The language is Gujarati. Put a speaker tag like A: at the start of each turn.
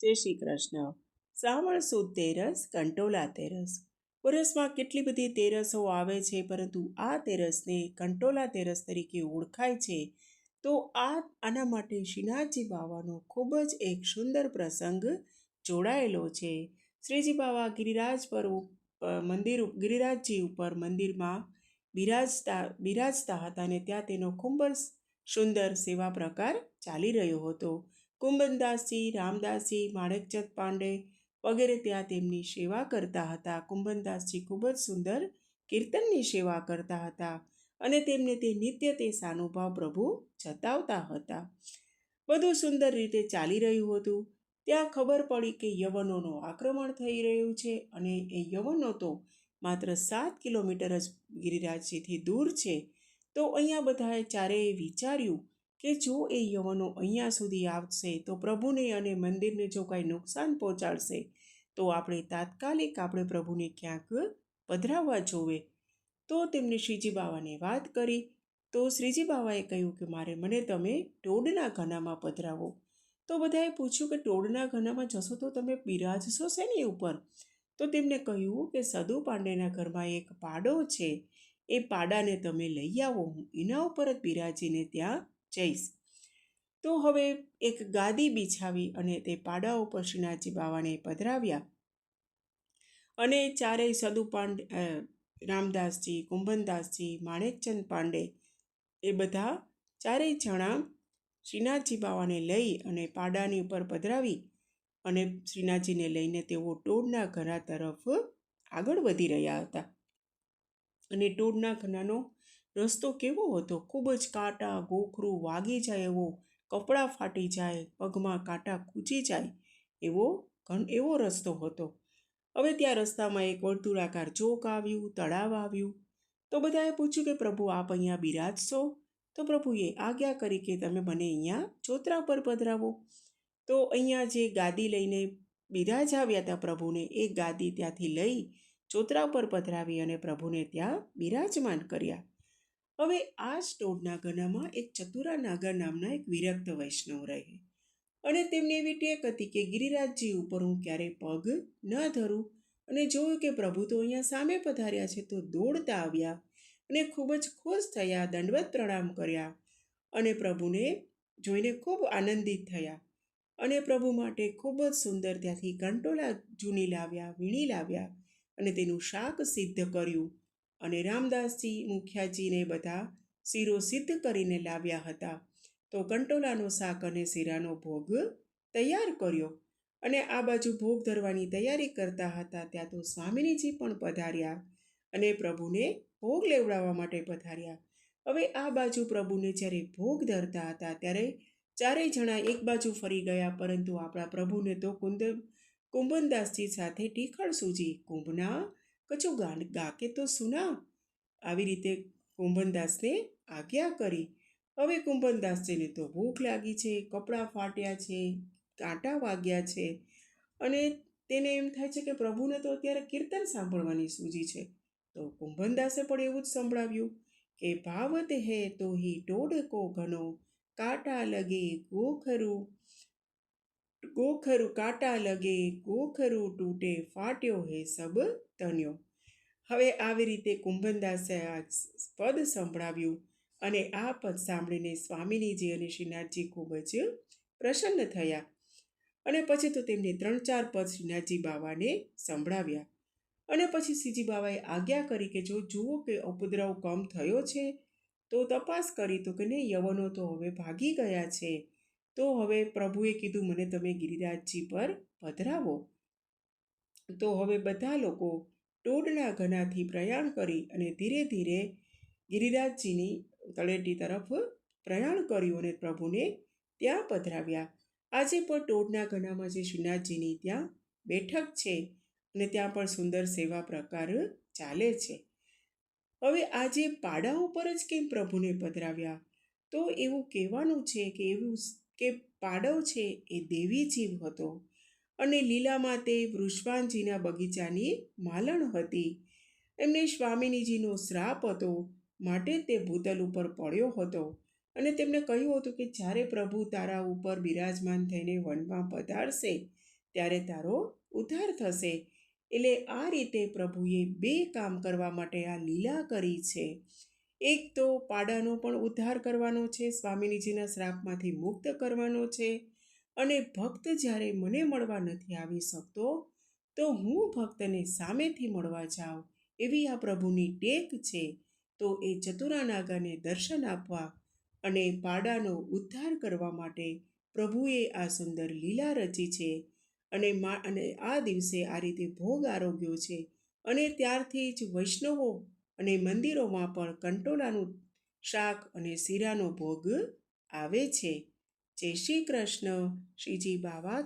A: જય શ્રી કૃષ્ણ. શ્રાવણ સુદ તેરસ, કંટોલા તેરસ. વર્ષમાં કેટલી બધી તેરસો આવે છે, પરંતુ આ તેરસને કંટોલા તેરસ તરીકે ઓળખાય છે. તો આના માટે શ્રીનાથજી બાવાનો ખૂબ જ એક સુંદર પ્રસંગ જોડાયેલો છે. શ્રીજી બાવા ગિરિરાજ પર ગિરિરાજજી ઉપર મંદિરમાં બિરાજતા હતા અને ત્યાં તેનો ખૂબ જ સુંદર સેવા પ્રકાર ચાલી રહ્યો હતો. કુંભનદાસજી, રામદાસજી, માણેકચંદ પાંડે વગેરે ત્યાં તેમની સેવા કરતા હતા. કુંભનદાસજી ખૂબ જ સુંદર કીર્તનની સેવા કરતા હતા અને તેમને તે નિત્ય તે સાનુભાવ પ્રભુ જતાવતા હતા. બધું સુંદર રીતે ચાલી રહ્યું હતું. ત્યાં ખબર પડી કે યવનોનું આક્રમણ થઈ રહ્યું છે અને એ યવનો તો માત્ર 7 કિલોમીટર જ ગિરિરાજજીથી દૂર છે. તો અહીંયા બધાએ ચારેય વિચાર્યું કે જો એ યવનો અહીંયા સુધી આવશે તો પ્રભુને અને મંદિરને જો કાંઈ નુકસાન પહોંચાડશે તો આપણે પ્રભુને ક્યાંક પધરાવવા જોવે. તો તેમને શ્રીજી બાવાને વાત કરી. તો શ્રીજી બાવાએ કહ્યું કે મને તમે ટોડના ઘનામાં પધરાવો. તો બધાએ પૂછ્યું કે ટોડના ઘનામાં જશો તો તમે બિરાજશો શેની ઉપર? તો તેમને કહ્યું કે સદુ પાંડેના ઘરમાં એક પાડો છે, એ પાડાને તમે લઈ આવો, હું એના ઉપર જ બિરાજીને ત્યાં જઈશ. તો હવે એક ગાદી બિછાવી અને તે પાડા ઉપર શ્રીનાથજી બાવાને પધરાવ્યા અને ચારેય રામદાસજી, કુંભનદાસજી, માણેકચંદ પાંડે એ બધા ચારેય જણા શ્રીનાથજી બાવાને લઈ અને પાડાની ઉપર પધરાવી અને શ્રીનાથજીને લઈને તેઓ ટોડના ઘરા તરફ આગળ વધી રહ્યા હતા. અને ટોડના ઘરાનો રસ્તો કેવો હતો? ખૂબ જ કાંટા ગોખરું વાગી જાય એવો, કપડાં ફાટી જાય, પગમાં કાંટા ખૂંચી જાય એવો રસ્તો હતો. હવે ત્યાં રસ્તામાં એક વર્તુળાકાર ચોક આવ્યું, તળાવ આવ્યું. તો બધાએ પૂછ્યું કે પ્રભુ આપ અહીંયા બિરાજશો? તો પ્રભુએ આજ્ઞા કરી કે તમે મને અહીંયા ચોતરા પર પધરાવો. તો અહીંયા જે ગાદી લઈને બિરાજાવ્યા હતા પ્રભુને, એ ગાદી ત્યાંથી લઈ ચોતરા પર પધરાવી અને પ્રભુને ત્યાં બિરાજમાન કર્યા. હવે આ જ ટોડના ગનામાં એક ચતુરા નાગર નામના એક વિરક્ત વૈષ્ણવ રહે અને તેમને એવી ટેક હતી કે ગિરિરાજજી ઉપર હું ક્યારેય પગ ન ધરું. અને જોયું કે પ્રભુ તો અહીંયા સામે પધાર્યા છે, તો દોડતા આવ્યા અને ખૂબ જ ખુશ થયા, દંડવત પ્રણામ કર્યા અને પ્રભુને જોઈને ખૂબ આનંદિત થયા અને પ્રભુ માટે ખૂબ જ સુંદર ત્યાંથી કંટોલા જૂની લાવ્યા, વીણી લાવ્યા અને તેનું શાક સિદ્ધ કર્યું અને રામદાસજી, મુખિયાજીને બધા શીરો સિદ્ધ કરીને લાવ્યા હતા. તો કંટોલાનો શાક અને શીરાનો ભોગ તૈયાર કર્યો અને આ બાજુ ભોગ ધરવાની તૈયારી કરતા હતા. ત્યાં તો સ્વામિનીજી પણ પધાર્યા અને પ્રભુને ભોગ લેવડાવવા માટે પધાર્યા. હવે આ બાજુ પ્રભુને જ્યારે ભોગ ધરતા હતા ત્યારે ચારેય જણા એક બાજુ ફરી ગયા, પરંતુ આપણા પ્રભુને તો કુંભનદાસજી સાથે ટીખળ સૂજી, કુંભના કચું ગાકે તો સુના, આવી રીતે કુંભનદાસને આજ્ઞા કરી. હવે કુંભનદાસજીને તો ભૂખ લાગી છે, કપડાં ફાટ્યા છે, કાંટા વાગ્યા છે અને તેને એમ થાય છે કે પ્રભુને તો અત્યારે કીર્તન સાંભળવાની સૂજી છે. તો કુંભનદાસે પણ એવું જ સંભળાવ્યું કે ભાવત હે તો હી ટોડકો ઘનો, કાંટા લગે ગોખરું કાંટા લગે, ગોખરું તૂટે, ફાટ્યો હે સબ તન્યો. હવે આવી રીતે કુંભનદાસે આ પદ સંભળાવ્યું અને આ પદ સાંભળીને સ્વામિનીજી અને શ્રીનાથજી ખૂબ જ પ્રસન્ન થયા અને પછી તો તેમને 3-4 પદ શ્રીનાથજી બાવાને સંભળાવ્યા અને પછી શ્રીજી બાવાએ આજ્ઞા કરી કે જો જુઓ કે ઉપદ્રવ કમ થયો છે તો તપાસ કરી, તો કે નહીં, યવનો તો હવે ભાગી ગયા છે. તો હવે પ્રભુએ કીધું મને તમે ગિરિરાજજી પર પધરાવો. તો હવે બધા લોકો ટોડના ઘનાથી પ્રયાણ કરી અને ધીરે ધીરે ગિરિરાજજીની તળેટી તરફ પ્રયાણ કર્યું અને પ્રભુને ત્યાં પધરાવ્યા. આજે પણ ટોડના ઘનામાં જે શ્રીનાથજીની ત્યાં બેઠક છે અને ત્યાં પણ સુંદર સેવા પ્રકાર ચાલે છે. હવે આજે પાડા ઉપર જ કેમ પ્રભુને પધરાવ્યા? તો એવું કહેવાનું છે કે પાડો છે એ દેવી જીવ હતો અને લીલામાં તે વૃષભાનજીના બગીચાની માલણ હતી. એમને સ્વામિનીજીનો શ્રાપ હતો, માટે તે ભૂતલ ઉપર પડ્યો હતો અને તેમણે કહ્યું હતું કે જ્યારે પ્રભુ તારા ઉપર બિરાજમાન થઈને વનમાં પધારશે ત્યારે તારો ઉદ્ધાર થશે. એટલે આ રીતે પ્રભુએ 2 કામ કરવા માટે આ લીલા કરી છે. એક તો પાડાનો પણ ઉદ્ધાર કરવાનો છે, સ્વામિનીજીના શ્રાપમાંથી મુક્ત કરવાનો છે. અને ભક્ત જ્યારે મને મળવા નથી આવી શકતો તો હું ભક્તને સામેથી મળવા જાઉં, એવી આ પ્રભુની ટેક છે. તો એ ચતુરા નાગાને દર્શન આપવા અને પાડાનો ઉદ્ધાર કરવા માટે પ્રભુએ આ સુંદર લીલા રચી છે. અને આ દિવસે આ રીતે ભોગ આરોગ્યો છે. અને ત્યારથી જ વૈષ્ણવો અને મંદિરોમાં પણ કંટોલાનું શાક અને શીરાનો ભોગ આવે છે. જય શ્રી કૃષ્ણ. શ્રીજી બાવા